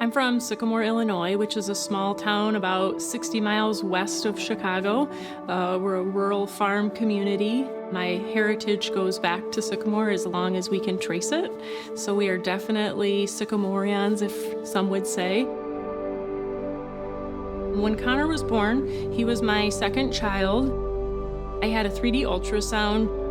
I'm from Sycamore, Illinois, which is a small town about 60 miles west of Chicago. We're a rural farm community. My heritage goes back to Sycamore as long as we can trace it. So we are definitely Sycamoreans, if some would say. When Connor was born, he was my second child. I had a 3D ultrasound.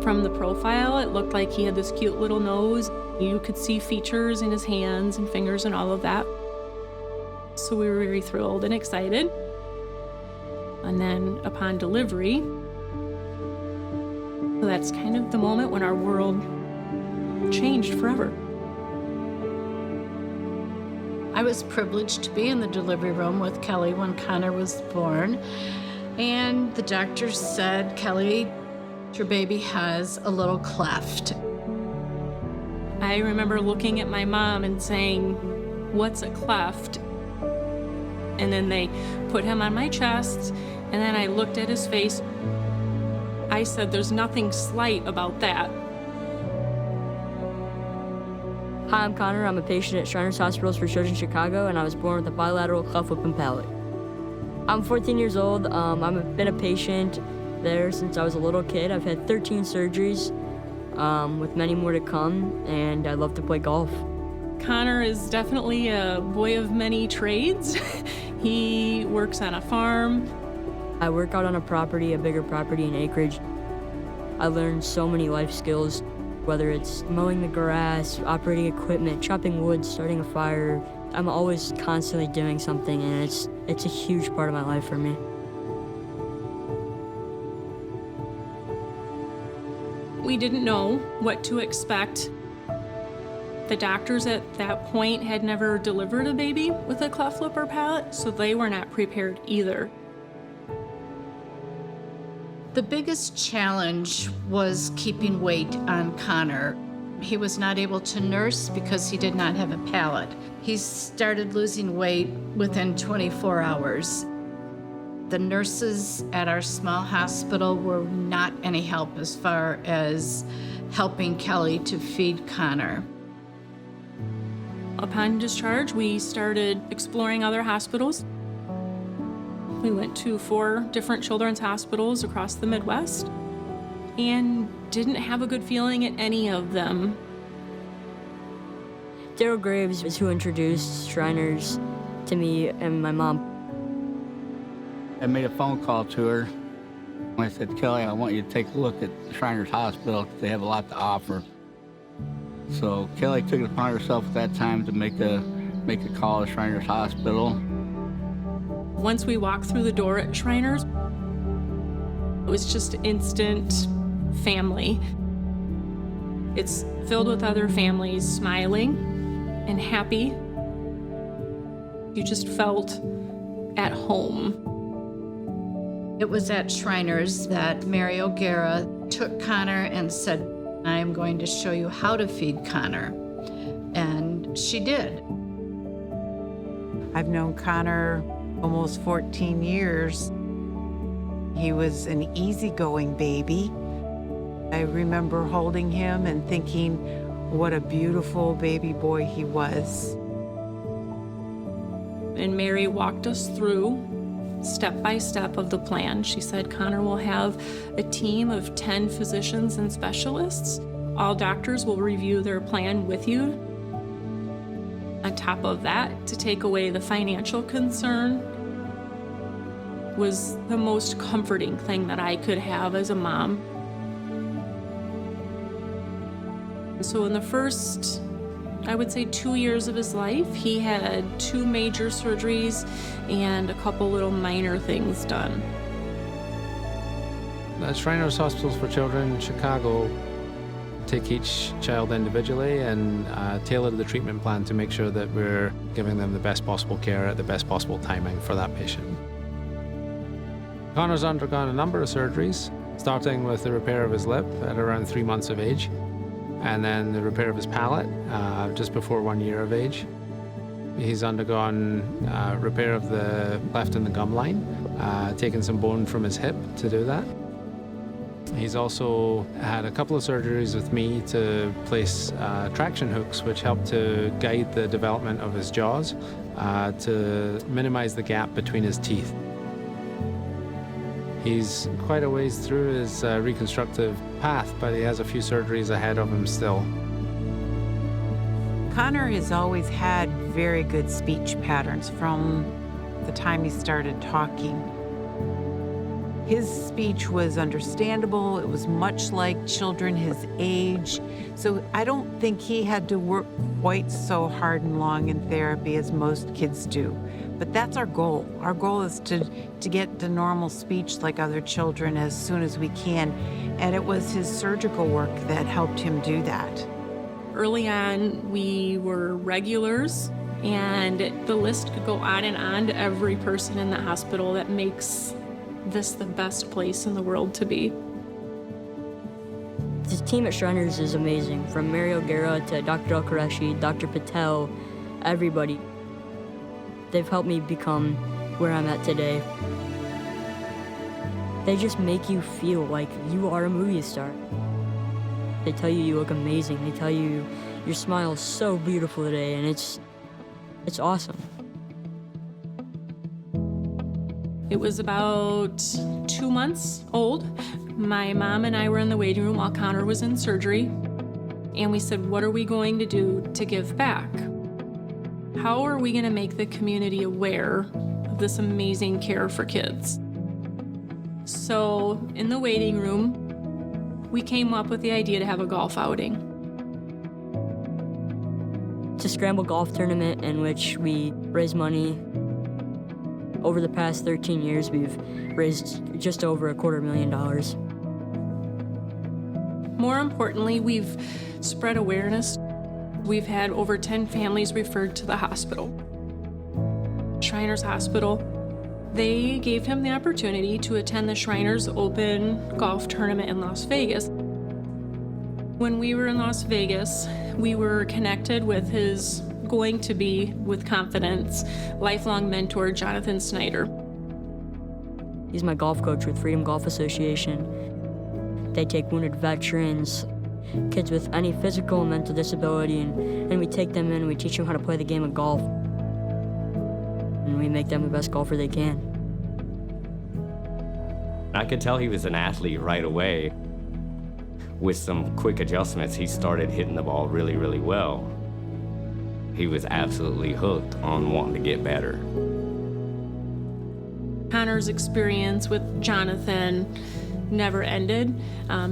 From the profile, it looked like he had this cute little nose. You could see features in his hands and fingers and all of that. So we were very thrilled and excited. And then upon delivery, that's kind of the moment when our world changed forever. I was privileged to be in the delivery room with Kelly when Connor was born. And the doctor said, "Kelly, your baby has a little cleft." I remember looking at my mom and saying, "What's a cleft?" And then they put him on my chest, and then I looked at his face. I said, "There's nothing slight about that." Hi, I'm Connor. I'm a patient at Shriners Hospitals for Children Chicago, and I was born with a bilateral cleft lip and palate. I'm 14 years old. I've been a patient there since I was a little kid. I've had 13 surgeries, with many more to come, and I love to play golf. Connor is definitely a boy of many trades. He works on a farm. I work out on a bigger property in acreage. I learned so many life skills, whether it's mowing the grass, operating equipment, chopping wood, starting a fire. I'm always constantly doing something, and it's a huge part of my life for me. We didn't know what to expect. The doctors at that point had never delivered a baby with a cleft lip or palate, so they were not prepared either. The biggest challenge was keeping weight on Connor. He was not able to nurse because he did not have a palate. He started losing weight within 24 hours. The nurses at our small hospital were not any help as far as helping Kelly to feed Connor. Upon discharge, we started exploring other hospitals. We went to 4 different children's hospitals across the Midwest and didn't have a good feeling at any of them. Daryl Graves is who introduced Shriners to me and my mom. I made a phone call to her. I said, "Kelly, I want you to take a look at Shriners Hospital because they have a lot to offer." So Kelly took it upon herself at that time to make a call to Shriners Hospital. Once we walked through the door at Shriners, it was just instant family. It's filled with other families smiling and happy. You just felt at home. It was at Shriners that Mary O'Gara took Connor and said, "I am going to show you how to feed Connor." And she did. I've known Connor almost 14 years. He was an easygoing baby. I remember holding him and thinking what a beautiful baby boy he was. And Mary walked us through step by step of the plan. She said Connor will have a team of 10 physicians and specialists. All doctors will review their plan with you. On top of that, to take away the financial concern was the most comforting thing that I could have as a mom. So in the first, I would say 2 years of his life, he had 2 major surgeries and a couple little minor things done. At Shriners Hospitals for Children in Chicago, take each child individually and tailor the treatment plan to make sure that we're giving them the best possible care at the best possible timing for that patient. Connor's undergone a number of surgeries, starting with the repair of his lip at around 3 months of age, and then the repair of his palate just before 1 year of age. He's undergone repair of the cleft in the gum line, taken some bone from his hip to do that. He's also had a couple of surgeries with me to place traction hooks, which help to guide the development of his jaws to minimize the gap between his teeth. He's quite a ways through his reconstructive path, but he has a few surgeries ahead of him still. Connor has always had very good speech patterns from the time he started talking. His speech was understandable. It was much like children his age. So I don't think he had to work quite so hard and long in therapy as most kids do. But that's our goal. Our goal is to get to normal speech like other children as soon as we can. And it was his surgical work that helped him do that. Early on, we were regulars, and the list could go on and on to every person in the hospital that makes this the best place in the world to be. The team at Shriners is amazing, from Mario Guerra to Dr. El Qureshi, Dr. Patel, everybody. They've helped me become where I'm at today. They just make you feel like you are a movie star. They tell you you look amazing. They tell you your smile is so beautiful today, and it's awesome. It was about 2 months old. My mom and I were in the waiting room while Connor was in surgery, and we said, what are we going to do to give back? How are we going to make the community aware of this amazing care for kids? So in the waiting room, we came up with the idea to have a golf outing. It's a scramble golf tournament in which we raise money. Over the past 13 years, we've raised just over $250,000. More importantly, we've spread awareness. We've had over 10 families referred to the hospital. Shriners Hospital, they gave him the opportunity to attend the Shriners Open golf tournament in Las Vegas. When we were in Las Vegas, we were connected with his going to be, with confidence, lifelong mentor, Jonathan Snyder. He's my golf coach with Freedom Golf Association. They take wounded veterans, kids with any physical and mental disability, and we take them in and we teach them how to play the game of golf. And we make them the best golfer they can. I could tell he was an athlete right away. With some quick adjustments, he started hitting the ball really, really well. He was absolutely hooked on wanting to get better. Connor's experience with Jonathan never ended.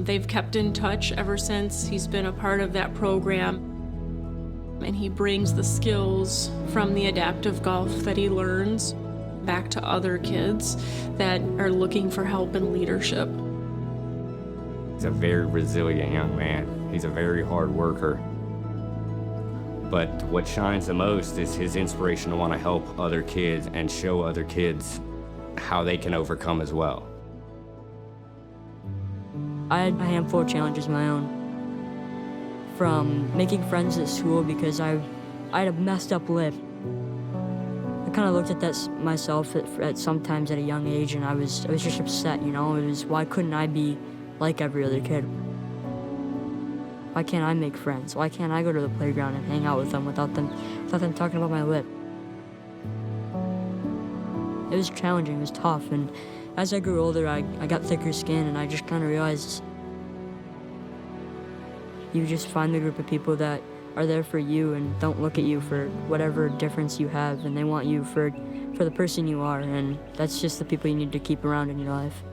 They've kept in touch ever since he's been a part of that program. And he brings the skills from the adaptive golf that he learns back to other kids that are looking for help and leadership. He's a very resilient young man. He's a very hard worker. But what shines the most is his inspiration to want to help other kids and show other kids how they can overcome as well. I had a handful of challenges of my own. From making friends at school because I had a messed up lip. I kind of looked at that myself at sometimes at a young age, and I was just upset, you know? It was, why couldn't I be like every other kid? Why can't I make friends? Why can't I go to the playground and hang out with them without them talking about my lip? It was challenging, it was tough, and as I grew older, I got thicker skin, and I just kind of realized you just find the group of people that are there for you and don't look at you for whatever difference you have, and they want you for the person you are, and that's just the people you need to keep around in your life.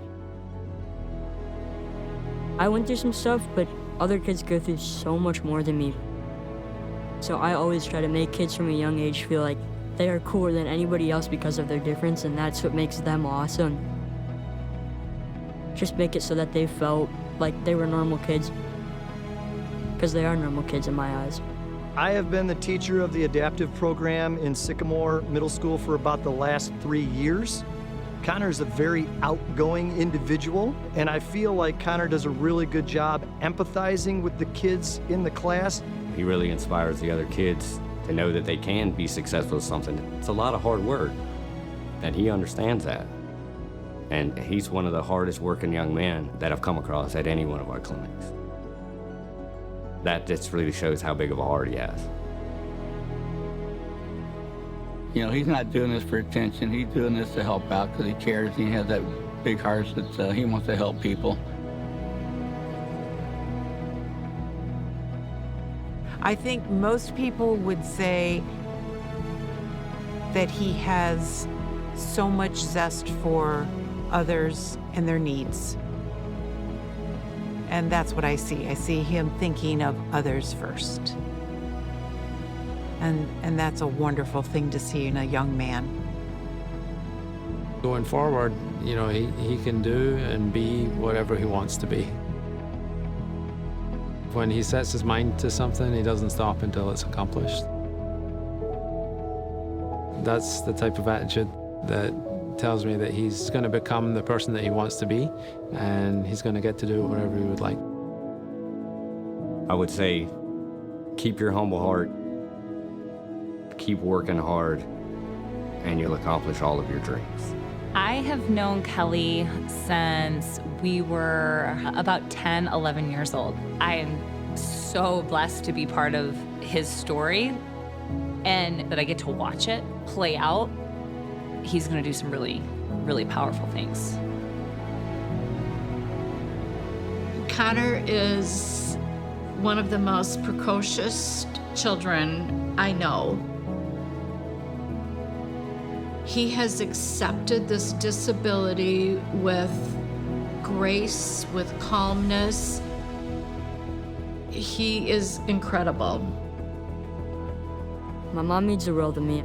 I went through some stuff, but other kids go through so much more than me. So I always try to make kids from a young age feel like they are cooler than anybody else because of their difference, and that's what makes them awesome. Just make it so that they felt like they were normal kids, because they are normal kids in my eyes. I have been the teacher of the adaptive program in Sycamore Middle School for about the last 3 years. Connor is a very outgoing individual, and I feel like Connor does a really good job empathizing with the kids in the class. He really inspires the other kids to know that they can be successful at something. It's a lot of hard work, and he understands that. And he's one of the hardest working young men that I've come across at any one of our clinics. That just really shows how big of a heart he has. You know, he's not doing this for attention. He's doing this to help out because he cares. He has that big heart that he wants to help people. I think most people would say that he has so much zest for others and their needs. And that's what I see. I see him thinking of others first. And that's a wonderful thing to see in a young man. Going forward, you know, he can do and be whatever he wants to be. When he sets his mind to something, he doesn't stop until it's accomplished. That's the type of attitude that tells me that he's going to become the person that he wants to be, and he's going to get to do whatever he would like. I would say, keep your humble heart, keep working hard, and you'll accomplish all of your dreams. I have known Kelly since we were about 10, 11 years old. I am so blessed to be part of his story and that I get to watch it play out. He's going to do some really, really powerful things. Connor is one of the most precocious children I know. He has accepted this disability with grace, with calmness. He is incredible. My mom means the world to me.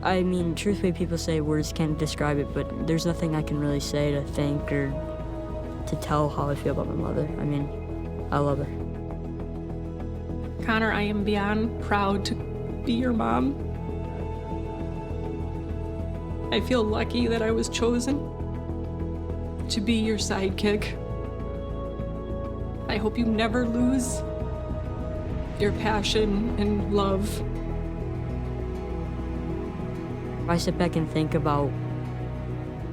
I mean, truthfully, people say words can't describe it, but there's nothing I can really say to thank or to tell how I feel about my mother. I mean, I love her. Connor, I am beyond proud to be your mom. I feel lucky that I was chosen to be your sidekick. I hope you never lose your passion and love. I sit back and think about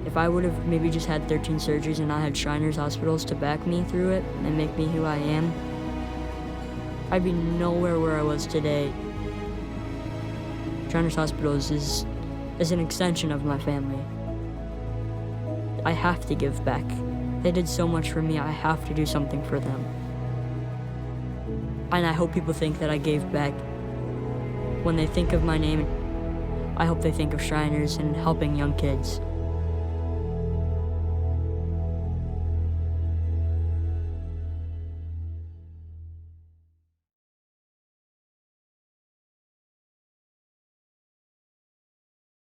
if I would have maybe just had 13 surgeries and not had Shriners hospitals to back me through it and make me who I am, I'd be nowhere where I was today. Shriners hospitals is an extension of my family. I have to give back. They did so much for me, I have to do something for them. And I hope people think that I gave back. When they think of my name, I hope they think of Shriners and helping young kids.